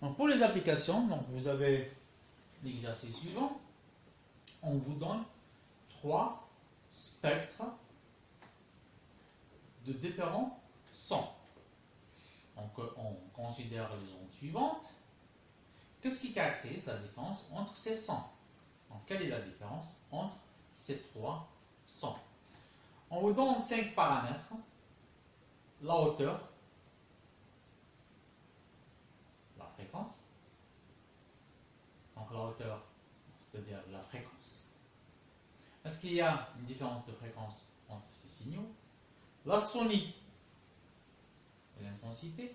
Donc pour les applications, donc vous avez l'exercice suivant. On vous donne 3 spectres de différents sons. Donc on considère les ondes suivantes. Qu'est-ce qui caractérise la différence entre ces sons? Donc quelle est la différence entre ces 3 sons? On vous donne 5 paramètres. La hauteur, la fréquence. Donc la hauteur, c'est-à-dire la fréquence. Est-ce qu'il y a une différence de fréquence entre ces signaux? La sonie et l'intensité.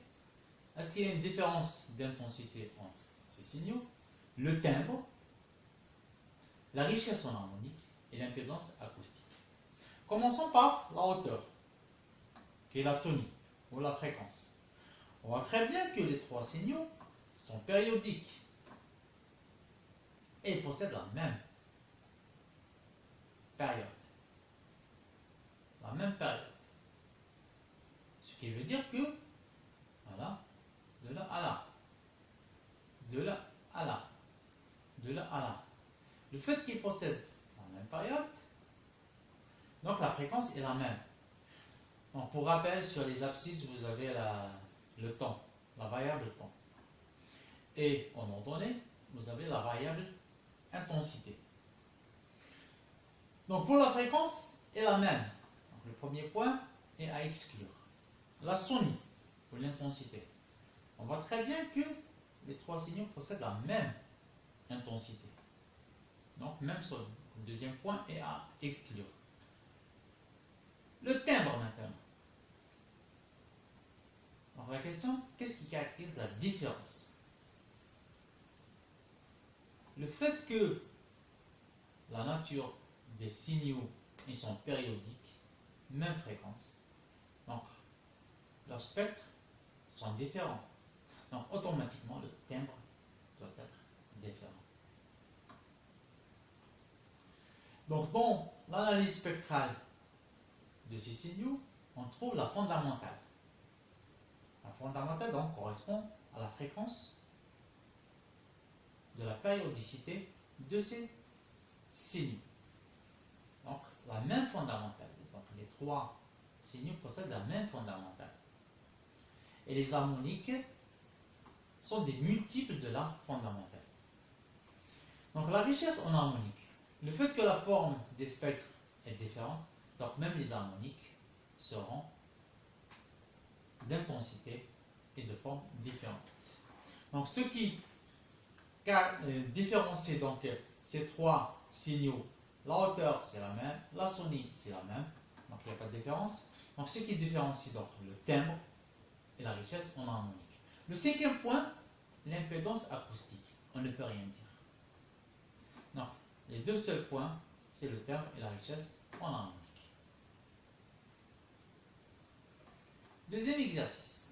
Est-ce qu'il y a une différence d'intensité entre ces signaux? Le timbre, la richesse en harmonique et l'impédance acoustique. Commençons par la hauteur, qui est la tonie ou la fréquence. On voit très bien que les 3 signaux sont périodiques et possèdent la même période. La même période. Ce qui veut dire que, voilà, de là à là, de là à là, de là à là. Le fait qu'ils possèdent la même période, donc la fréquence est la même. Donc pour rappel, sur les abscisses, vous avez le temps, la variable temps. Et en ordonnée, vous avez la variable intensité. Donc pour la fréquence est la même. Donc le premier point est à exclure. La sonie, pour l'intensité. On voit très bien que les 3 signaux possèdent la même intensité. Donc même son. Le deuxième point est à exclure. Le timbre maintenant. Donc la question, qu'est-ce qui caractérise la différence? Le fait que la nature des signaux ils sont périodiques, même fréquence, donc leurs spectres sont différents. Donc automatiquement le timbre doit être différent. Donc dans l'analyse spectrale de ces signaux, on trouve la fondamentale. La fondamentale donc correspond à la fréquence de la périodicité de ces signaux. Donc la même fondamentale. Donc les 3 signaux possèdent la même fondamentale. Et les harmoniques sont des multiples de la fondamentale. Donc la richesse en harmonique. Le fait que la forme des spectres est différente, donc même les harmoniques seront d'intensité et de forme différentes. Donc ce qui différencie donc ces 3 signaux, la hauteur c'est la même, la sonie c'est la même, donc il n'y a pas de différence. Donc ce qui différencie donc le timbre et la richesse en harmonique. Le 5e point, l'impédance acoustique. On ne peut rien dire. Non, les 2 seuls points, c'est le timbre et la richesse en harmonique. Deuxième exercice.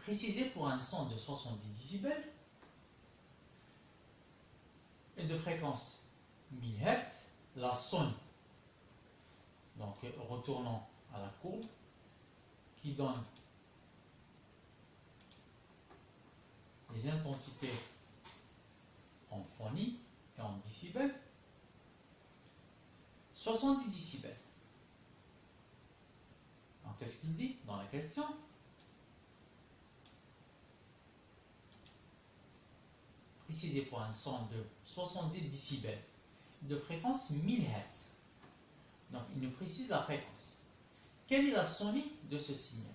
Préciser pour un son de 70 décibels et de fréquence 1000 Hz la sonie. Donc retournons à la courbe qui donne les intensités en phonie et en décibels. 70 décibels. Alors qu'est-ce qu'il dit dans la question? Préciser pour un son de 70 décibels de fréquence 1000 Hz. Donc il nous précise la fréquence. Quelle est la sonie de ce signal?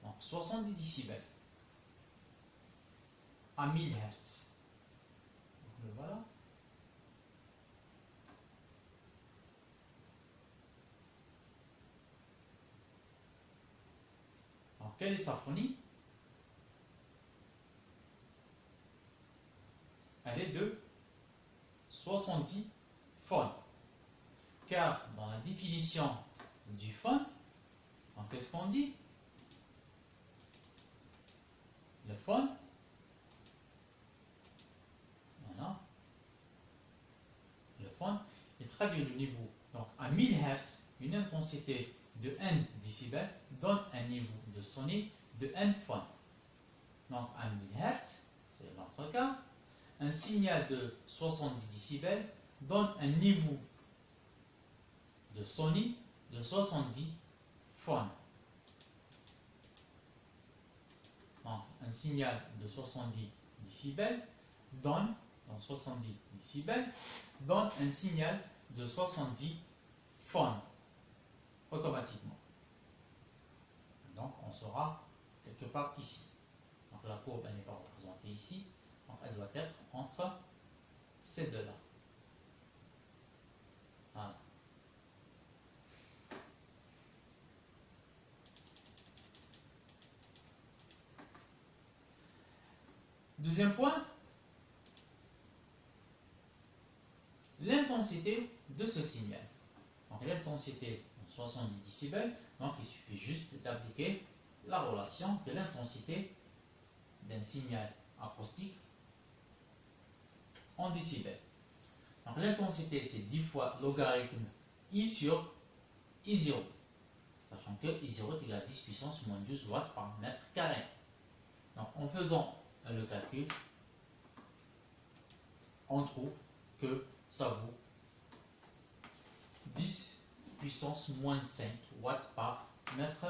Donc 70 décibels à 1000 Hz. Donc le voilà. Alors quelle est sa phonie? Elle est de 70 phons. Car dans la définition du phone, qu'est-ce qu'on dit? Le phone, voilà, le phone, il traduit le niveau donc à 1000 Hz, une intensité de n décibels donne un niveau de sonique de n phon. Donc 1000 Hz, c'est notre cas. Un signal de 70 décibels donne un niveau de sonique de 70 phon. Donc un signal de 70 décibels donne, donc 70 décibels, donne un signal de 70 phon automatiquement. Donc on sera quelque part ici. Donc la courbe n'est pas représentée ici, donc elle doit être entre ces deux-là. Voilà. Deuxième point, l'intensité de ce signal. Donc l'intensité 70 décibels, donc il suffit juste d'appliquer la relation de l'intensité d'un signal acoustique en décibels. Donc l'intensité c'est 10 fois logarithme I sur I0, sachant que I0 est égal à 10 puissance moins 12 watts par mètre carré. Donc en faisant le calcul, on trouve que ça vaut 10 puissance moins 5 watts par mètre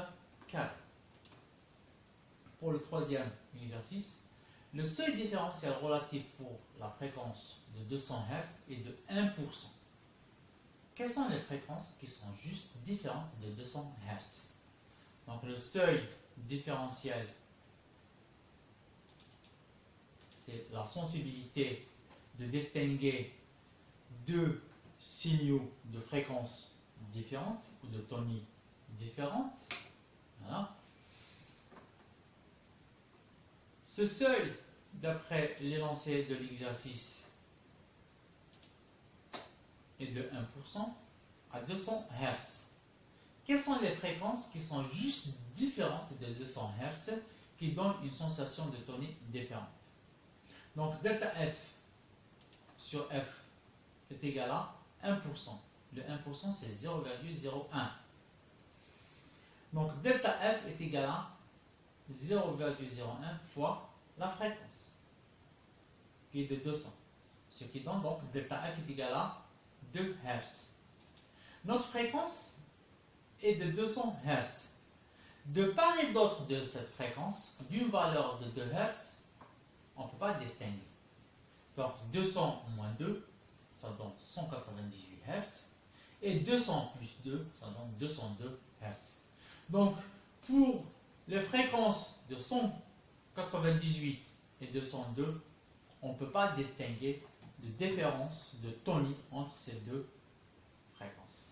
carré. Pour le troisième exercice, le seuil différentiel relatif pour la fréquence de 200 Hz est de 1%. Quelles sont les fréquences qui sont juste différentes de 200 Hz? Donc le seuil différentiel, c'est la sensibilité de distinguer deux signaux de fréquences différentes ou de tonies différentes. Voilà. Ce seuil, d'après l'énoncé de l'exercice, est de 1% à 200 Hz. Quelles sont les fréquences qui sont juste différentes de 200 Hz qui donnent une sensation de tonie différente? Donc delta F sur F est égal à 1%. Le 1% c'est 0,01. Donc delta F est égal à 0,01 fois la fréquence qui est de 200. Ce qui donne donc delta F est égal à 2 Hz. Notre fréquence est de 200 Hz. De part et d'autre de cette fréquence, d'une valeur de 2 Hz, on ne peut pas distinguer. Donc 200 moins 2, ça donne 198 Hz. Et 200 plus 2, ça donne 202 Hz. Donc pour les fréquences de 198 et 202, on ne peut pas distinguer de différence de tonie entre ces deux fréquences.